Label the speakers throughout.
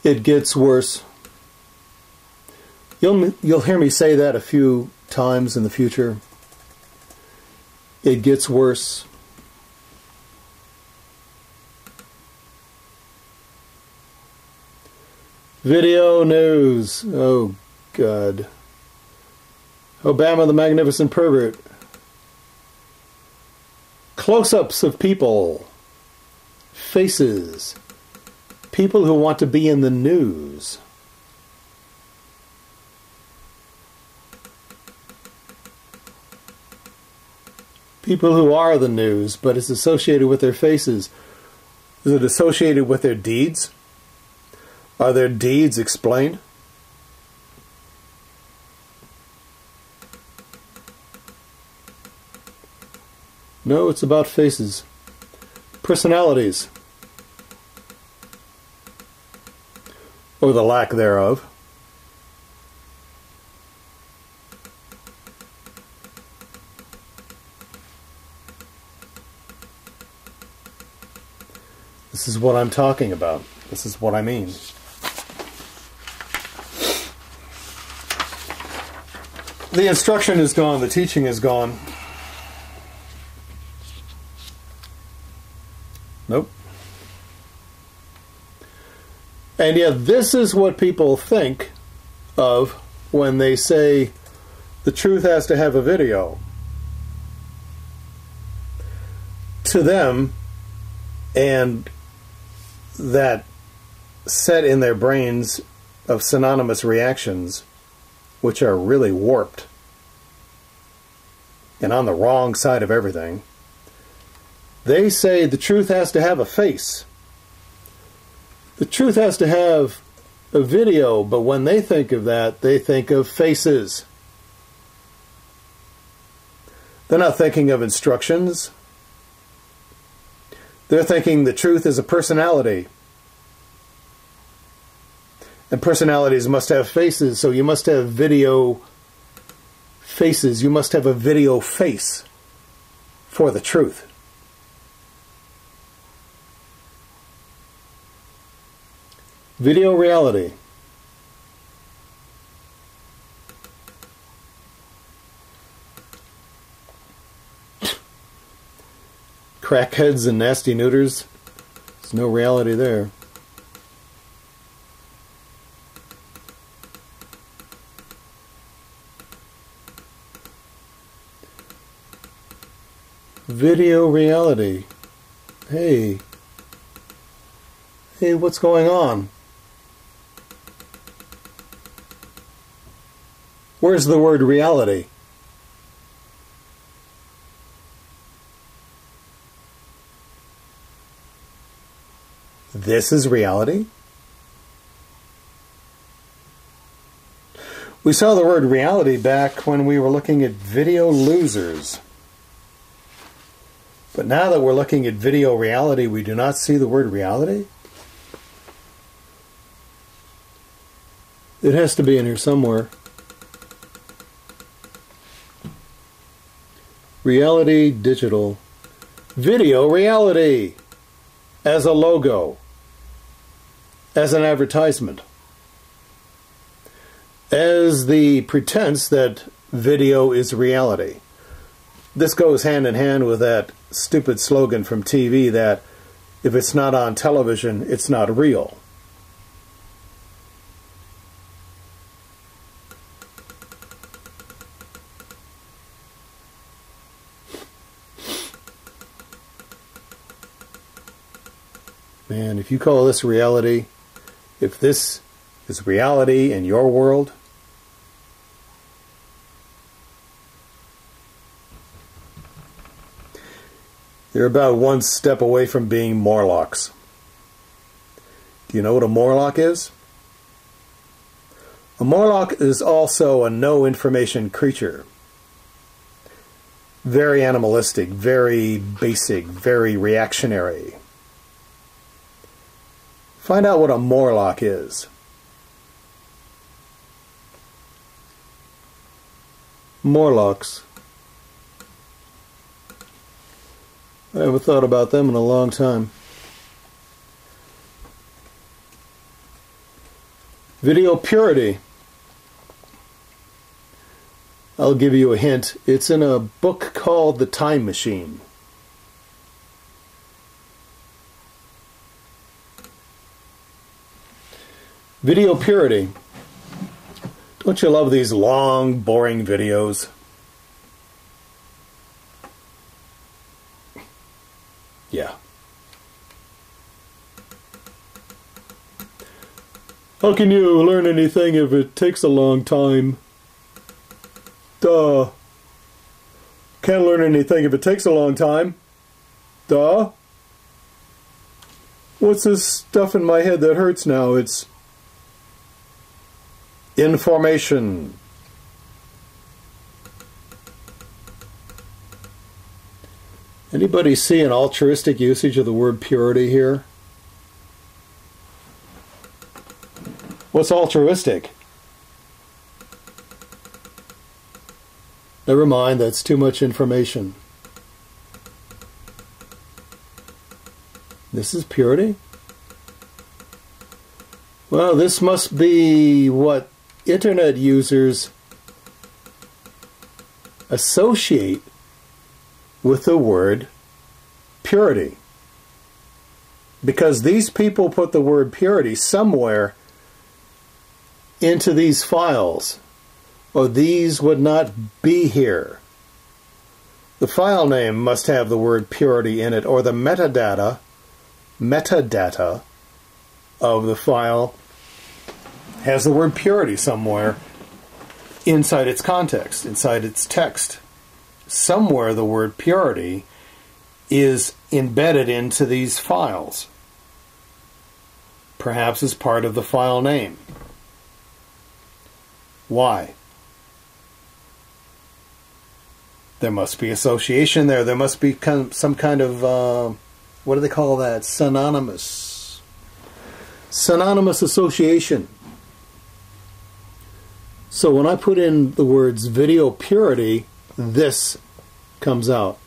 Speaker 1: It gets worse. You'll hear me say that a few times in the future. It gets worse. Video news. Oh, God. Obama the Magnificent Pervert. Close-ups of people. Faces. People who want to be in the news. People who are the news, but it's associated with their faces. Is it associated with their deeds? Are their deeds explained? No, it's about faces. Personalities. Or the lack thereof. This is what I'm talking about. This is what I mean. The instruction is gone. The teaching is gone. Nope. And yet this is what people think of when they say the truth has to have a video. To them, and that set in their brains of synonymous reactions, which are really warped and on the wrong side of everything, they say the truth has to have a face. The truth has to have a video, but when they think of that, they think of faces. They're not thinking of instructions. They're thinking the truth is a personality. And personalities must have faces, so you must have video faces. You must have a video face for the truth. Video reality. Crackheads and nasty neuters. There's no reality there. Video reality. Hey. Hey, what's going on? Where's the word reality? This is reality? We saw the word reality back when we were looking at video losers. But now that we're looking at video reality, we do not see the word reality? It has to be in here somewhere. Reality digital. Video reality. As a logo. As an advertisement. As the pretense that video is reality. This goes hand in hand with that stupid slogan from TV that if it's not on television, it's not real. Man, if you call this reality, if this is reality in your world, you're about one step away from being Morlocks. Do you know what a Morlock is? A Morlock is also a no-information creature. Very animalistic, very basic, very reactionary. Find out what a Morlock is. Morlocks. I haven't thought about them in a long time. Video purity. I'll give you a hint. It's in a book called The Time Machine. Video purity. Don't you love these long, boring videos? Yeah. How can you learn anything if it takes a long time? Duh. Can't learn anything if it takes a long time. Duh. What's this stuff in my head that hurts now? It's information. Anybody see an altruistic usage of the word purity here? What's altruistic? Never mind, that's too much information. This is purity? Well, this must be what internet users associate with the word purity. Because these people put the word purity somewhere into these files, or these would not be here. The file name must have the word purity in it, or the metadata of the file has the word purity somewhere inside its context, inside its text. Somewhere the word purity is embedded into these files, perhaps as part of the file name. Why? There must be association there. There must be some kind of, what do they call that? Synonymous association. So when I put in the words video purity, this comes out.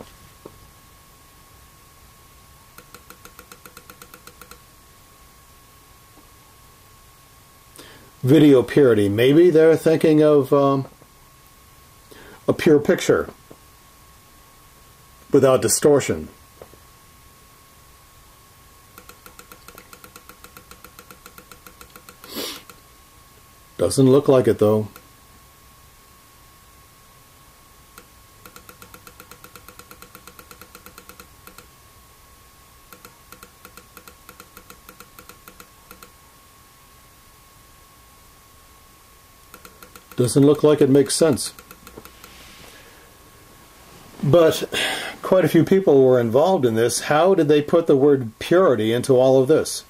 Speaker 1: Video purity. Maybe they're thinking of a pure picture without distortion. Doesn't look like it though. Doesn't look like it makes sense. But quite a few people were involved in this. How did they put the word purity into all of this?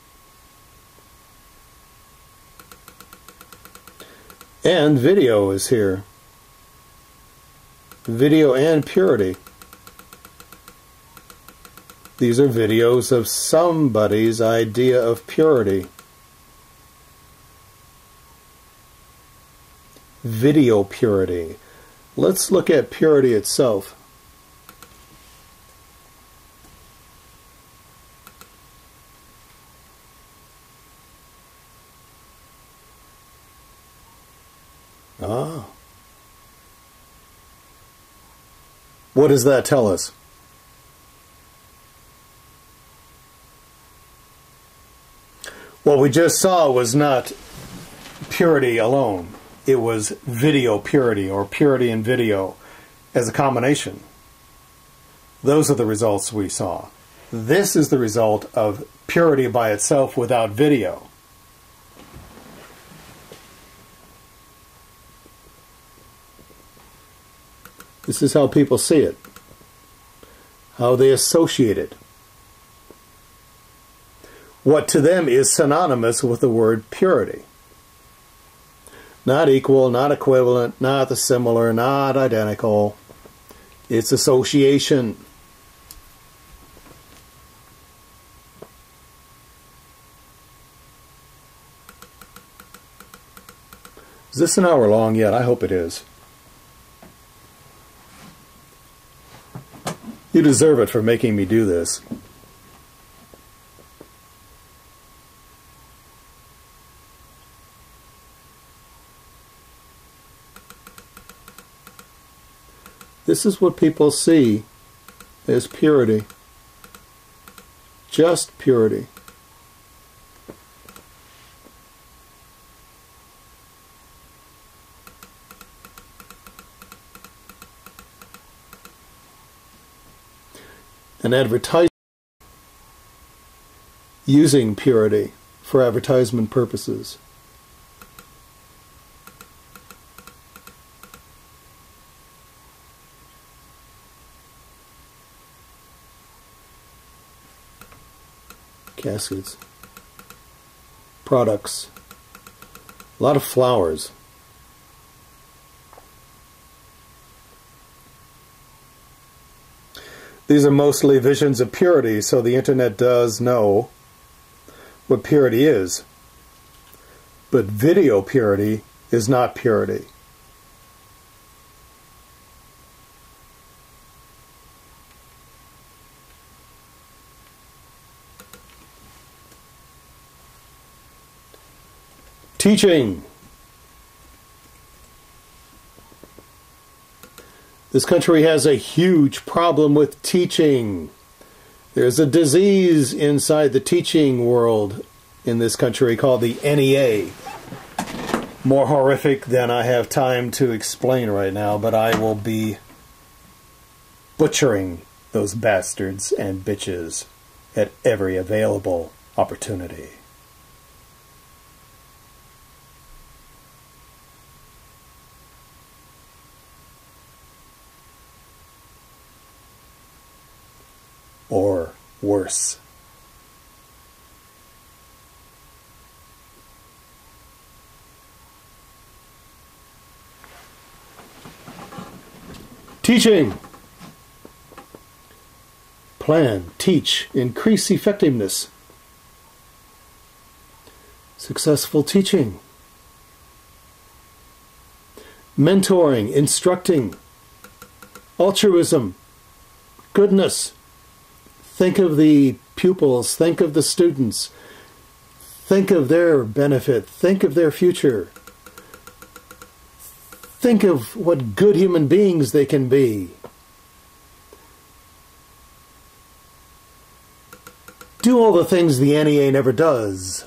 Speaker 1: And video is here. Video and purity. These are videos of somebody's idea of purity. Video purity. Let's look at purity itself. Ah. What does that tell us? What we just saw was not purity alone. It was video purity, or purity and video as a combination. Those are the results we saw. This is the result of purity by itself without video. This is how people see it, how they associate it. What to them is synonymous with the word purity. Not equal, not equivalent, not the similar, not identical. It's association. Is this an hour long yet? I hope it is. You deserve it for making me do this. This is what people see as purity. Just purity. An advertisement using purity for advertisement purposes. Caskets. Products. A lot of flowers. These are mostly visions of purity, so the internet does know what purity is. But video purity is not purity. Teaching. This country has a huge problem with teaching. There's a disease inside the teaching world in this country called the NEA. More horrific than I have time to explain right now, but I will be butchering those bastards and bitches at every available opportunity. Or worse. Teaching. Plan, teach, increase effectiveness. Successful teaching. Mentoring, instructing. Altruism. Goodness. Think of the pupils, think of the students, think of their benefit, think of their future. Think of what good human beings they can be. Do all the things the NEA never does.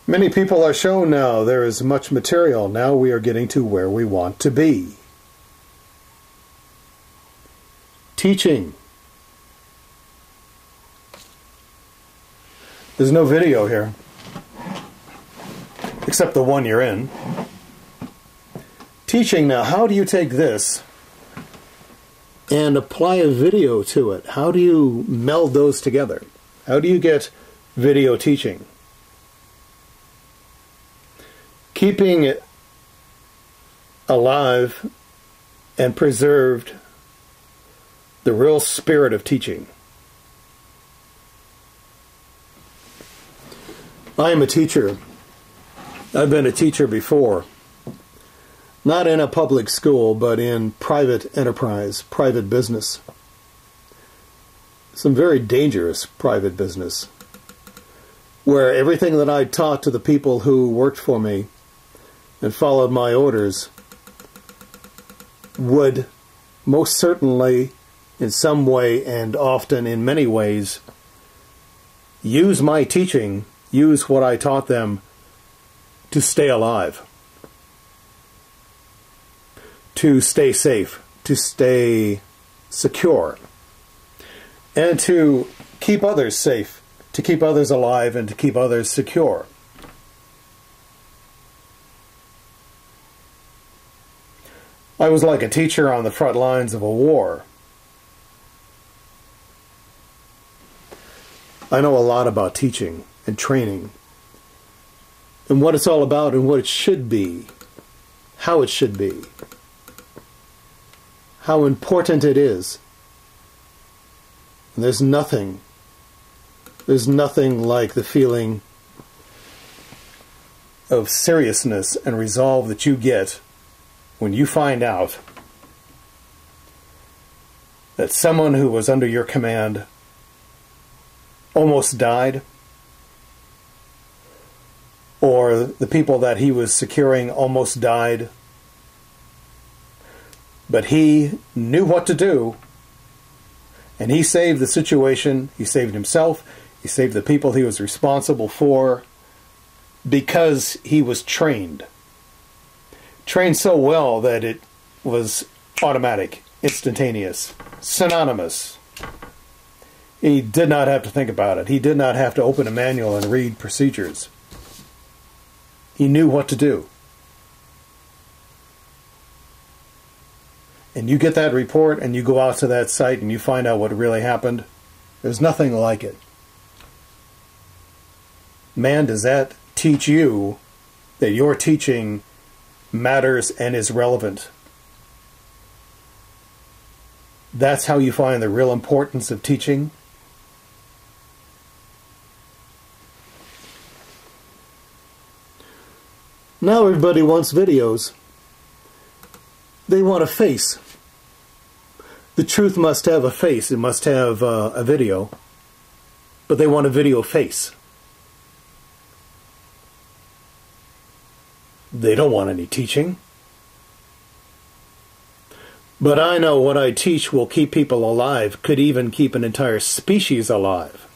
Speaker 1: Many people are shown now there is much material. Now we are getting to where we want to be. Teaching. There's no video here, except the one you're in. Teaching now, how do you take this and apply a video to it? How do you meld those together? How do you get video teaching? Keeping it alive and preserved the real spirit of teaching. I am a teacher. I've been a teacher before. Not in a public school, but in private enterprise, private business. Some very dangerous private business, where everything that I taught to the people who worked for me and followed my orders would most certainly, in some way and often in many ways, use my teaching, use what I taught them to stay alive, to stay safe, to stay secure, and to keep others safe, to keep others alive, and to keep others secure. I was like a teacher on the front lines of a war. I know a lot about teaching and training, and what it's all about and what it should be, how it should be, how important it is. And there's nothing like the feeling of seriousness and resolve that you get when you find out that someone who was under your command almost died, where the people that he was securing almost died. But he knew what to do, and he saved the situation. He saved himself. He saved the people he was responsible for, because he was trained. Trained so well that it was automatic, instantaneous, synonymous. He did not have to think about it. He did not have to open a manual and read procedures. He knew what to do. And you get that report and you go out to that site and you find out what really happened. There's nothing like it. Man, does that teach you that your teaching matters and is relevant. That's how you find the real importance of teaching. Now everybody wants videos. They want a face. The truth must have a face. It must have a video. But they want a video face. They don't want any teaching. But I know what I teach will keep people alive, could even keep an entire species alive.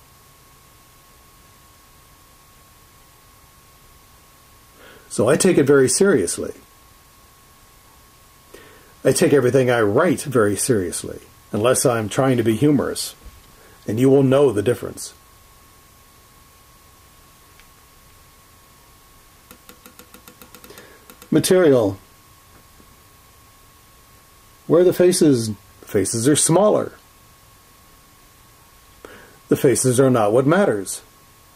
Speaker 1: So I take it very seriously. I take everything I write very seriously, unless I'm trying to be humorous, and you will know the difference. Material. Where the faces are smaller. The faces are not what matters.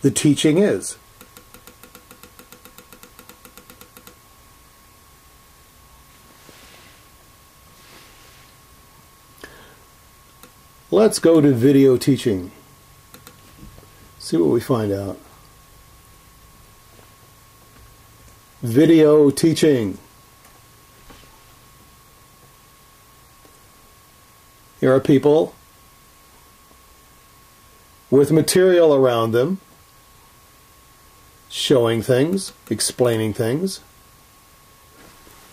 Speaker 1: The teaching is. Let's go to video teaching. See what we find out. Video teaching. Here are people with material around them, showing things, explaining things.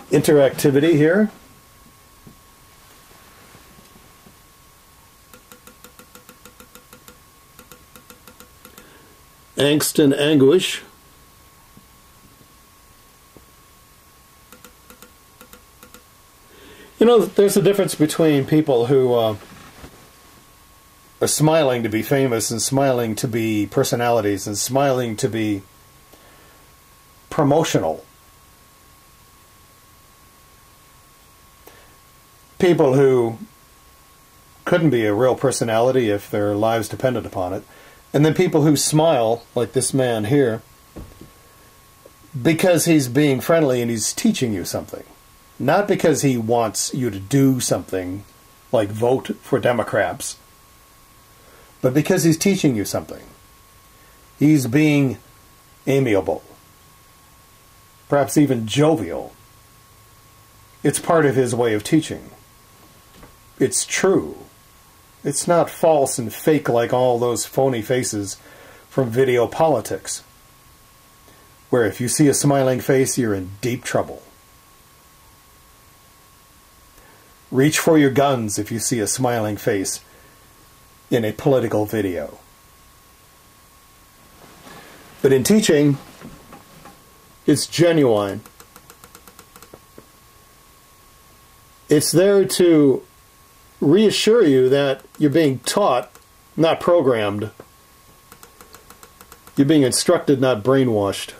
Speaker 1: Interactivity here. Angst and anguish. You know, there's a difference between people who are smiling to be famous and smiling to be personalities and smiling to be promotional. People who couldn't be a real personality if their lives depended upon it. And then people who smile, like this man here, because he's being friendly and he's teaching you something. Not because he wants you to do something, like vote for Democrats, but because he's teaching you something. He's being amiable, perhaps even jovial. It's part of his way of teaching. It's true. It's not false and fake like all those phony faces from video politics, where if you see a smiling face, you're in deep trouble. Reach for your guns if you see a smiling face in a political video. But in teaching, it's genuine. It's there to reassure you that you're being taught, not programmed. You're being instructed, not brainwashed.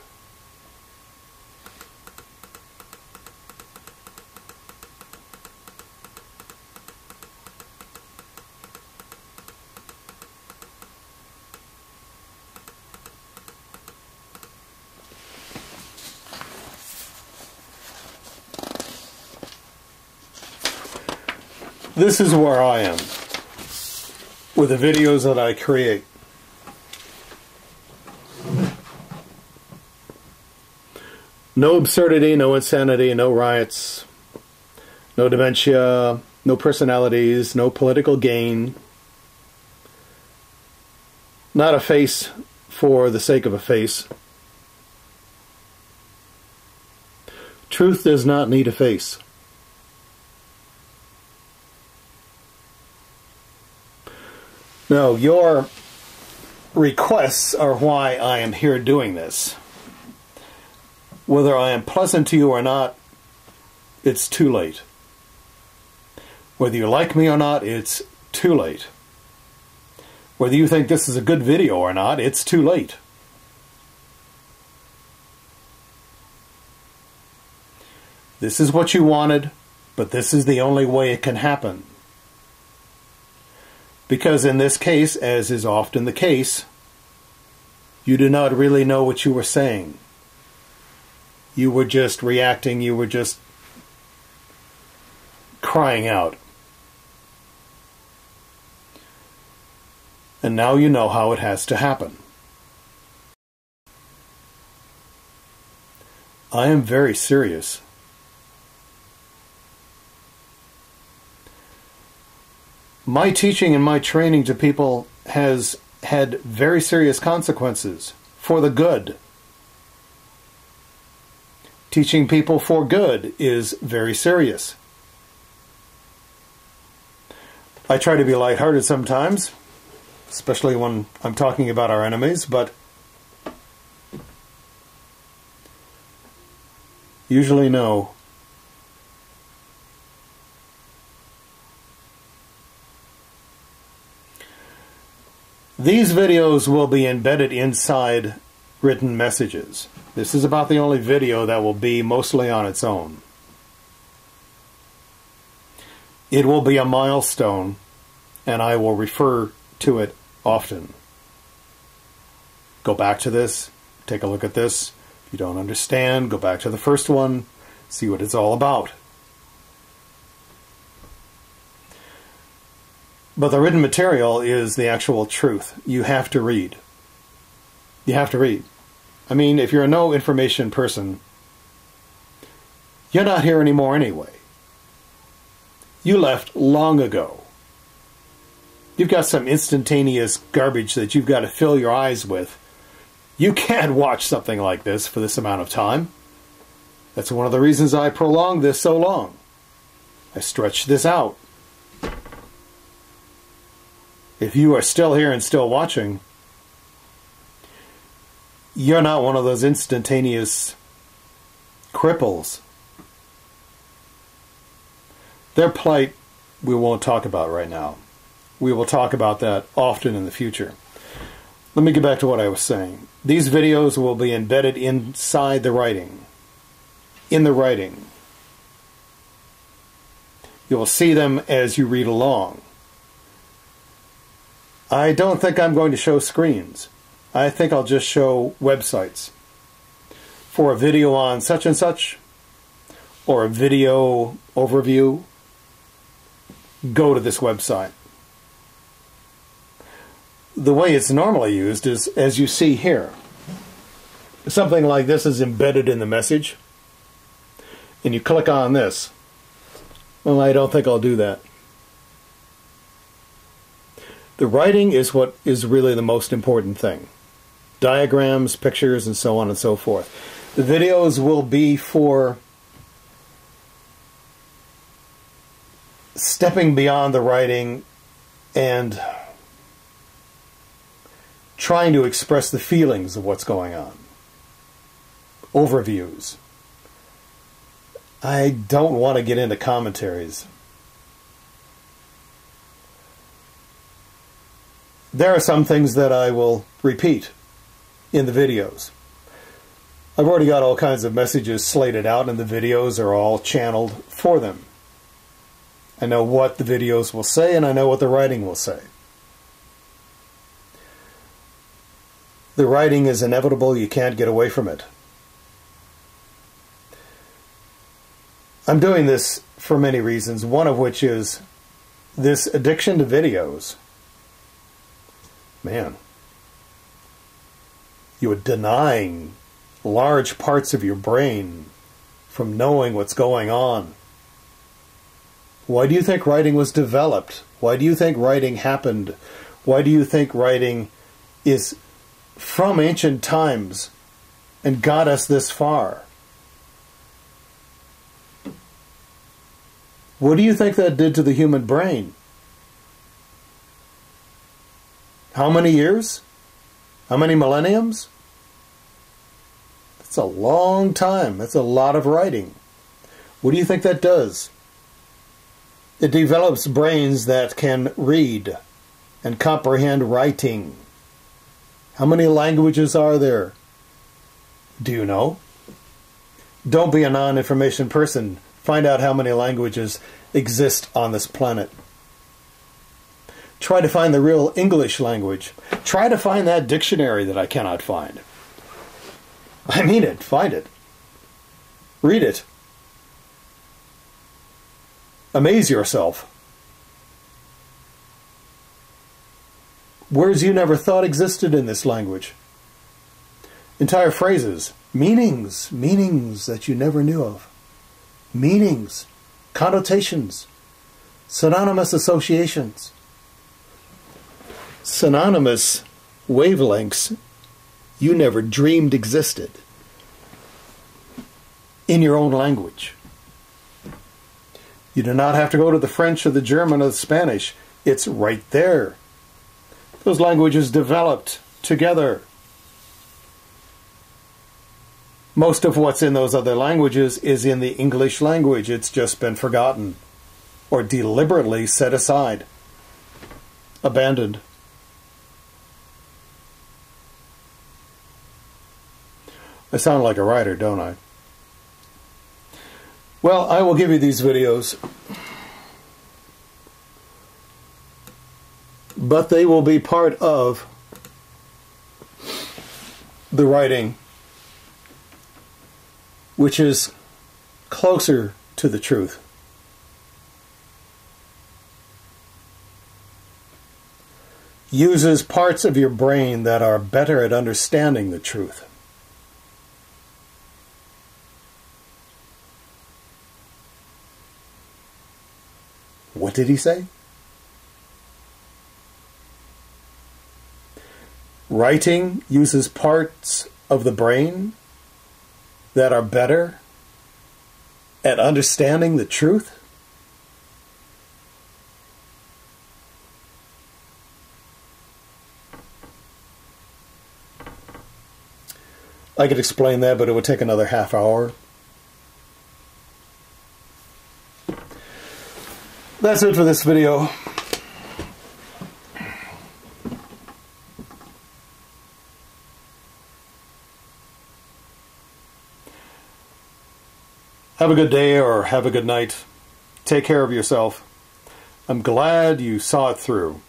Speaker 1: This is where I am with the videos that I create. No absurdity, no insanity, no riots, no dementia, no personalities, no political gain. Not a face for the sake of a face. Truth does not need a face. No, your requests are why I am here doing this. Whether I am pleasant to you or not, it's too late. Whether you like me or not, it's too late. Whether you think this is a good video or not, it's too late. This is what you wanted, but this is the only way it can happen. Because in this case, as is often the case, you do not really know what you were saying. You were just reacting, you were just crying out. And now you know how it has to happen. I am very serious. My teaching and my training to people has had very serious consequences for the good. Teaching people for good is very serious. I try to be lighthearted sometimes, especially when I'm talking about our enemies, but usually no. These videos will be embedded inside written messages. This is about the only video that will be mostly on its own. It will be a milestone, and I will refer to it often. Go back to this, take a look at this. If you don't understand, go back to the first one, see what it's all about. But the written material is the actual truth. You have to read. You have to read. I mean, if you're a no information person, you're not here anymore anyway. You left long ago. You've got some instantaneous garbage that you've got to fill your eyes with. You can't watch something like this for this amount of time. That's one of the reasons I prolonged this so long. I stretched this out. If you are still here and still watching, you're not one of those instantaneous cripples. Their plight we won't talk about right now. We will talk about that often in the future. Let me get back to what I was saying. These videos will be embedded inside the writing. In the writing. You will see them as you read along. I don't think I'm going to show screens. I think I'll just show websites. For a video on such and such, or a video overview, go to this website. The way it's normally used is, as you see here, something like this is embedded in the message, and you click on this. Well, I don't think I'll do that. The writing is what is really the most important thing. Diagrams, pictures, and so on and so forth. The videos will be for stepping beyond the writing and trying to express the feelings of what's going on. Overviews. I don't want to get into commentaries. There are some things that I will repeat in the videos. I've already got all kinds of messages slated out, and the videos are all channeled for them. I know what the videos will say, and I know what the writing will say. The writing is inevitable. You can't get away from it. I'm doing this for many reasons, one of which is this addiction to videos. Man, you are denying large parts of your brain from knowing what's going on. Why do you think writing was developed? Why do you think writing happened? Why do you think writing is from ancient times and got us this far? What do you think that did to the human brain? How many years? How many millenniums? That's a long time. That's a lot of writing. What do you think that does? It develops brains that can read and comprehend writing. How many languages are there? Do you know? Don't be a non-information person. Find out how many languages exist on this planet. Try to find the real English language. Try to find that dictionary that I cannot find. I mean it. Find it. Read it. Amaze yourself. Words you never thought existed in this language. Entire phrases. Meanings that you never knew of. Meanings, connotations, synonymous associations, synonymous wavelengths you never dreamed existed in your own language. You do not have to go to the French or the German or the Spanish. It's right there. Those languages developed together. Most of what's in those other languages is in the English language. It's just been forgotten or deliberately set aside, abandoned. I sound like a writer, don't I? Well, I will give you these videos, but they will be part of the writing, which is closer to the truth. Uses parts of your brain that are better at understanding the truth. What did he say? Writing uses parts of the brain that are better at understanding the truth? I could explain that, but it would take another half hour. That's it for this video. Have a good day or have a good night. Take care of yourself. I'm glad you saw it through.